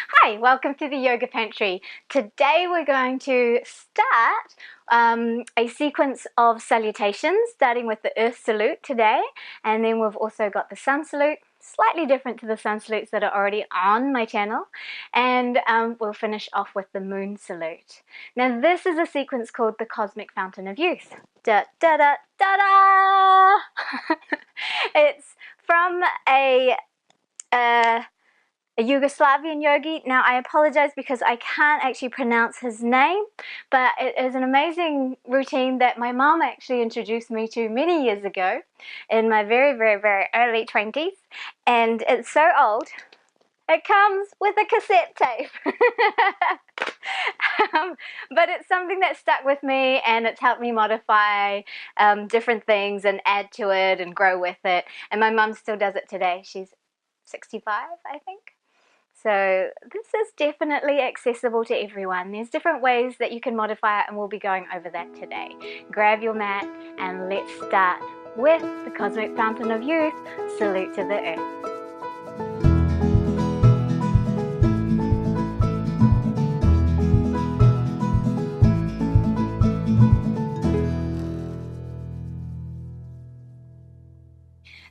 Hi, welcome to the Yoga Pantry. Today we're going to start a sequence of salutations, starting with the Earth Salute today, and then we've also got the Sun Salute, slightly different to the Sun Salutes that are already on my channel, and we'll finish off with the Moon Salute. Now this is a sequence called the Cosmic Fountain of Youth. Da da da da da! It's from a Yugoslavian yogi. Now I apologize because I can't actually pronounce his name, but it is an amazing routine that my mom actually introduced me to many years ago in my very, very, very early 20s, and it's so old it comes with a cassette tape. But it's something that stuck with me, and it's helped me modify different things and add to it and grow with it, and my mom still does it today. She's 65, I think. So this is definitely accessible to everyone. There's different ways that you can modify it, and we'll be going over that today. Grab your mat and let's start with the Cosmic Fountain of Youth, Salute to the Earth.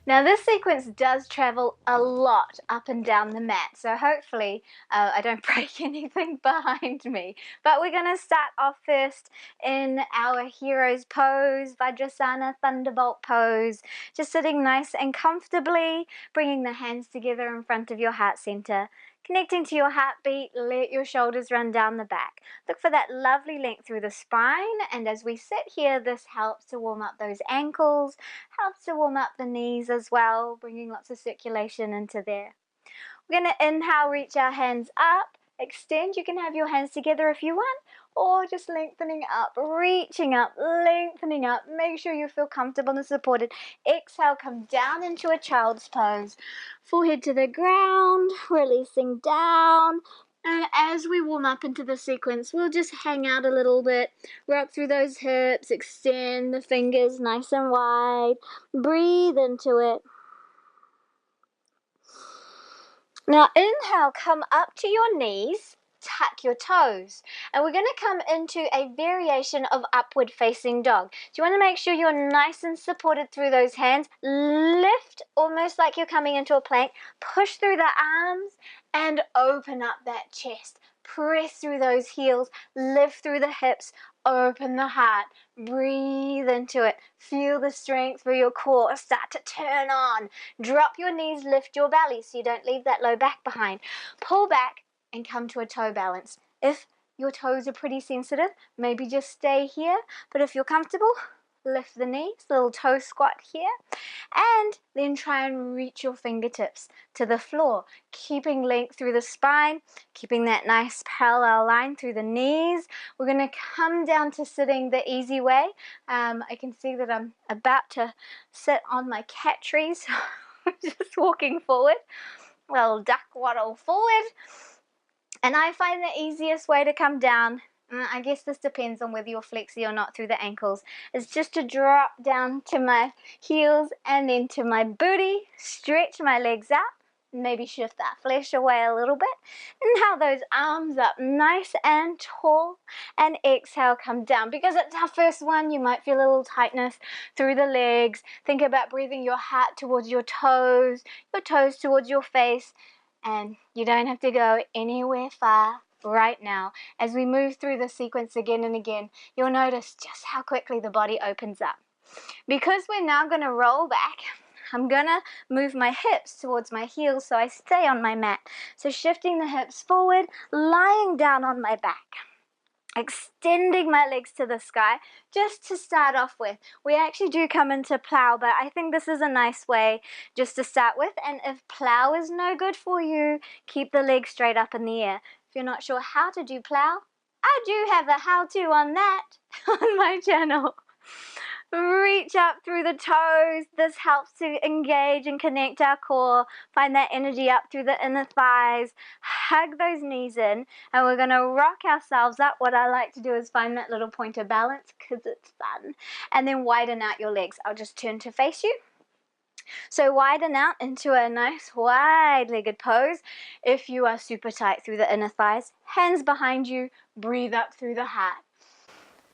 Now this sequence does travel a lot up and down the mat, so hopefully I don't break anything behind me. But we're going to start off first in our hero's pose, Vajrasana Thunderbolt pose, just sitting nice and comfortably, bringing the hands together in front of your heart center. Connecting to your heartbeat, let your shoulders run down the back. Look for that lovely length through the spine, and as we sit here, this helps to warm up those ankles, helps to warm up the knees as well, bringing lots of circulation into there. We're going to inhale, reach our hands up, extend. You can have your hands together if you want, or just lengthening up, reaching up, lengthening up. Make sure you feel comfortable and supported. Exhale, come down into a child's pose. Forehead to the ground, releasing down. And as we warm up into the sequence, we'll just hang out a little bit, rock through those hips, extend the fingers nice and wide, breathe into it. Now inhale, come up to your knees, tuck your toes, and we're going to come into a variation of upward facing dog. So you want to make sure you're nice and supported through those hands. Lift almost like you're coming into a plank, push through the arms and open up that chest. Press through those heels, lift through the hips, open the heart, breathe into it. Feel the strength through your core start to turn on. Drop your knees, lift your belly so you don't leave that low back behind. Pull back and come to a toe balance. If your toes are pretty sensitive, maybe just stay here, but if you're comfortable, lift the knees, little toe squat here, and then try and reach your fingertips to the floor, keeping length through the spine, keeping that nice parallel line through the knees. We're going to come down to sitting the easy way. I can see that I'm about to sit on my cat tree, so I'm just walking forward. Little duck waddle forward. And I find the easiest way to come down, I guess this depends on whether you're flexy or not through the ankles, is just to drop down to my heels and then to my booty, stretch my legs out, maybe shift that flesh away a little bit. Inhale those arms up nice and tall, and exhale, come down. Because it's our first one, you might feel a little tightness through the legs. Think about breathing your heart towards your toes towards your face, and you don't have to go anywhere far right now. As we move through the sequence again and again, you'll notice just how quickly the body opens up. Because we're now going to roll back, I'm going to move my hips towards my heels so I stay on my mat. So shifting the hips forward, lying down on my back, extending my legs to the sky. Just to start off with, we actually do come into plow, but I think this is a nice way just to start with. And if plow is no good for you, keep the legs straight up in the air. If you're not sure how to do plow, I do have a how-to on that on my channel. Reach up through the toes. This helps to engage and connect our core. Find that energy up through the inner thighs. Hug those knees in, and we're going to rock ourselves up. What I like to do is find that little point of balance because it's fun. And then widen out your legs. I'll just turn to face you. So widen out into a nice wide-legged pose. If you are super tight through the inner thighs, hands behind you, breathe up through the heart.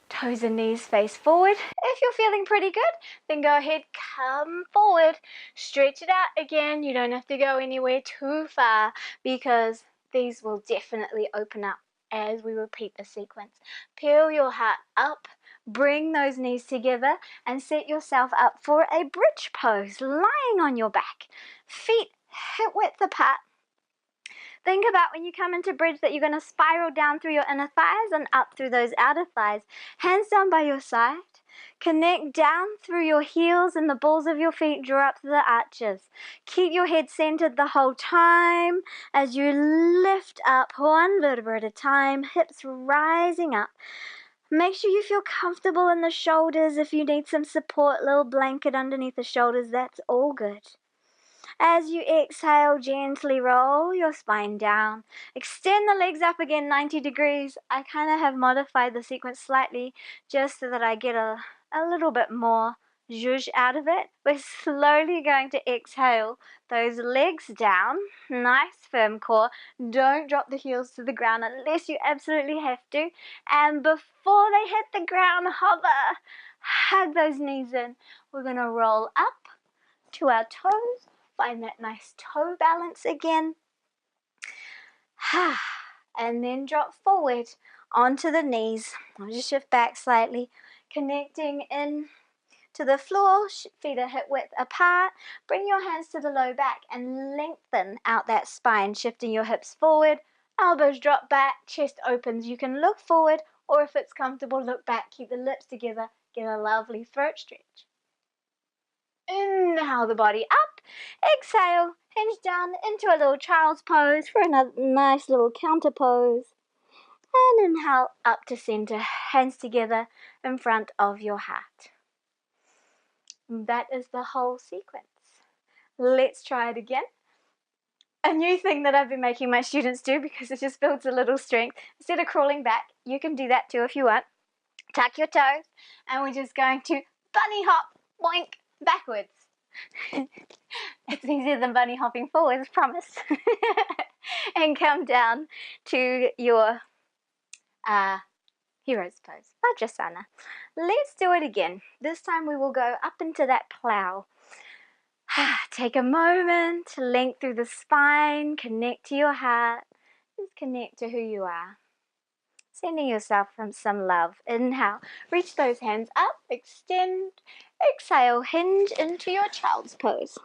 Toes and knees face forward. If you're feeling pretty good, then go ahead, come forward. Stretch it out again. You don't have to go anywhere too far because these will definitely open up as we repeat the sequence. Peel your heart up, bring those knees together and set yourself up for a bridge pose, lying on your back. Feet hip width apart. Think about when you come into bridge that you're going to spiral down through your inner thighs and up through those outer thighs. Hands down by your side. Connect down through your heels and the balls of your feet draw up to the arches. Keep your head centered the whole time as you lift up one vertebra at a time, hips rising up. Make sure you feel comfortable in the shoulders. If you need some support, little blanket underneath the shoulders, that's all good. As you exhale, gently roll your spine down. Extend the legs up again 90 degrees. I kind of have modified the sequence slightly just so that I get a little bit more zhuzh out of it. We're slowly going to exhale those legs down. Nice firm core. Don't drop the heels to the ground unless you absolutely have to. And before they hit the ground, hover. Hug those knees in. We're going to roll up to our toes. Find that nice toe balance again. And then drop forward onto the knees. I'll just shift back slightly. Connecting in to the floor. Feet are hip width apart. Bring your hands to the low back and lengthen out that spine. Shifting your hips forward. Elbows drop back. Chest opens. You can look forward or if it's comfortable, look back. Keep the lips together. Get a lovely throat stretch. Inhale the body up, exhale, hinge down into a little child's pose for another nice little counter pose. And inhale up to center, hands together in front of your heart. That is the whole sequence. Let's try it again. A new thing that I've been making my students do because it just builds a little strength. Instead of crawling back, you can do that too if you want. Tuck your toes and we're just going to bunny hop, boink, backwards. It's easier than bunny hopping forwards, promise. And come down to your hero's pose, Vajrasana. Let's do it again. This time we will go up into that plow. Take a moment to length through the spine, connect to your heart, just connect to who you are. Sending yourself from some love. Inhale, reach those hands up, extend, exhale, hinge into your child's pose.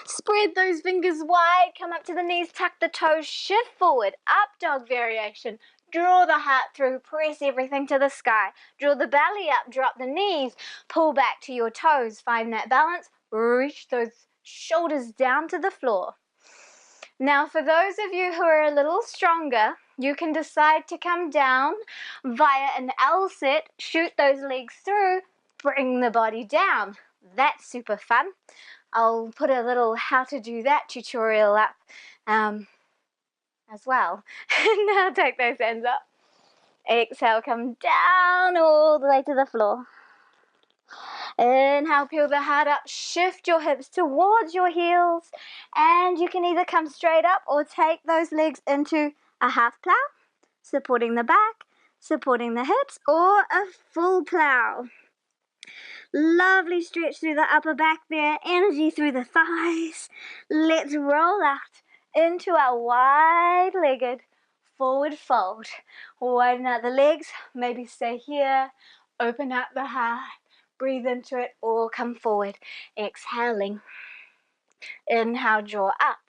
Spread those fingers wide, come up to the knees, tuck the toes, shift forward, up dog variation. Draw the heart through, press everything to the sky. Draw the belly up, drop the knees, pull back to your toes, find that balance, reach those shoulders down to the floor. Now for those of you who are a little stronger, you can decide to come down via an L sit, shoot those legs through, bring the body down. That's super fun. I'll put a little how to do that tutorial up as well. Now take those hands up. Exhale, come down all the way to the floor. Inhale, peel the heart up, shift your hips towards your heels, and you can either come straight up or take those legs into a half plow, supporting the back, supporting the hips, or a full plow. Lovely stretch through the upper back there, energy through the thighs. Let's roll out into our wide-legged forward fold. Widen out the legs, maybe stay here, open out the heart. Breathe into it or come forward. Exhaling. Inhale, draw up.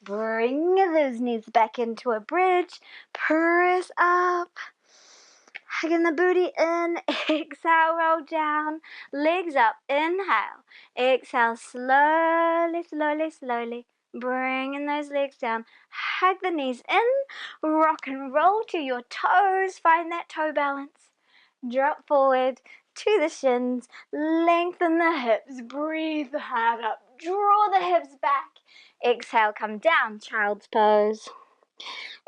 Bring those knees back into a bridge. Press up. Hugging the booty in. Exhale, roll down. Legs up. Inhale. Exhale, slowly, slowly, slowly. Bringing those legs down. Hug the knees in. Rock and roll to your toes. Find that toe balance. Drop forward to the shins, lengthen the hips, breathe the heart up, draw the hips back. Exhale, come down, child's pose.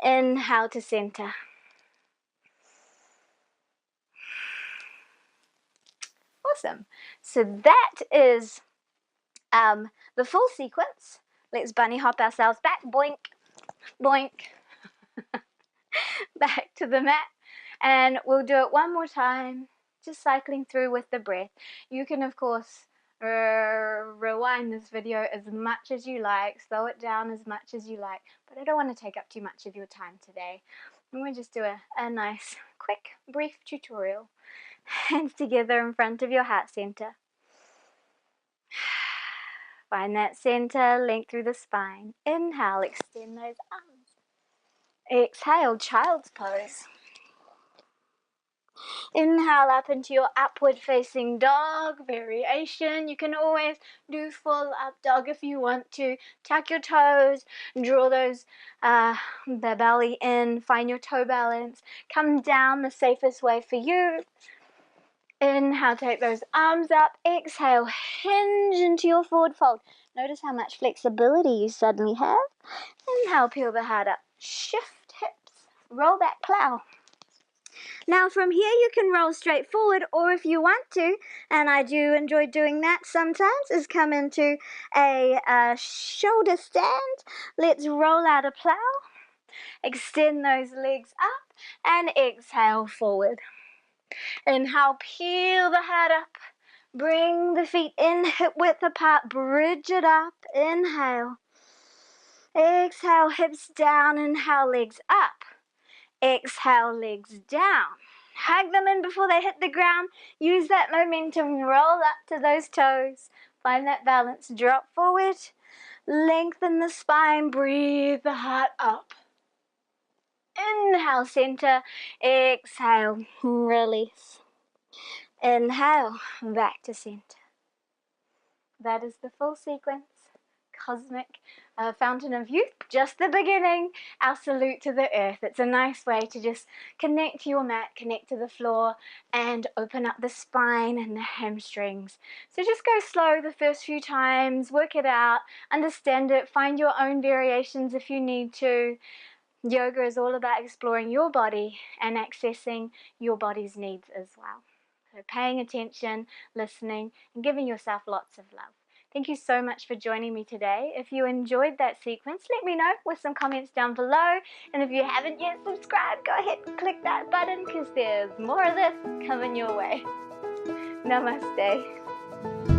Inhale to center. Awesome. So that is the full sequence. Let's bunny hop ourselves back, boink, boink, back to the mat. And we'll do it one more time, just cycling through with the breath. You can, of course, rewind this video as much as you like, slow it down as much as you like, but I don't want to take up too much of your time today. And we'll just do a nice, quick, brief tutorial. Hands together in front of your heart center. Find that center, length through the spine. Inhale, extend those arms. Exhale, child's pose. Inhale up into your upward facing dog variation. You can always do full up dog if you want to. Tuck your toes, draw those the belly in, find your toe balance. Come down the safest way for you. Inhale, take those arms up. Exhale, hinge into your forward fold. Notice how much flexibility you suddenly have. Inhale, peel the heart up. Shift hips, roll back, plow. Now from here you can roll straight forward, or if you want to, and I do enjoy doing that sometimes, is come into a shoulder stand. Let's roll out a plow. Extend those legs up and exhale forward. Inhale, peel the heart up. Bring the feet in, hip width apart, bridge it up. Inhale. Exhale, hips down. Inhale, legs up. Exhale, legs down. Hug them in before they hit the ground. Use that momentum, roll up to those toes. Find that balance, drop forward. Lengthen the spine, breathe the heart up. Inhale, center. Exhale, release. Inhale, back to center. That is the full sequence. Cosmic fountain of youth, just the beginning. Our salute to the earth. It's a nice way to just connect to your mat, connect to the floor, and open up the spine and the hamstrings. So just go slow the first few times, work it out, understand it, find your own variations if you need to. Yoga is all about exploring your body and accessing your body's needs as well. So paying attention, listening, and giving yourself lots of love. Thank you so much for joining me today. If you enjoyed that sequence, let me know with some comments down below. And if you haven't yet subscribed, go ahead and click that button because there's more of this coming your way. Namaste.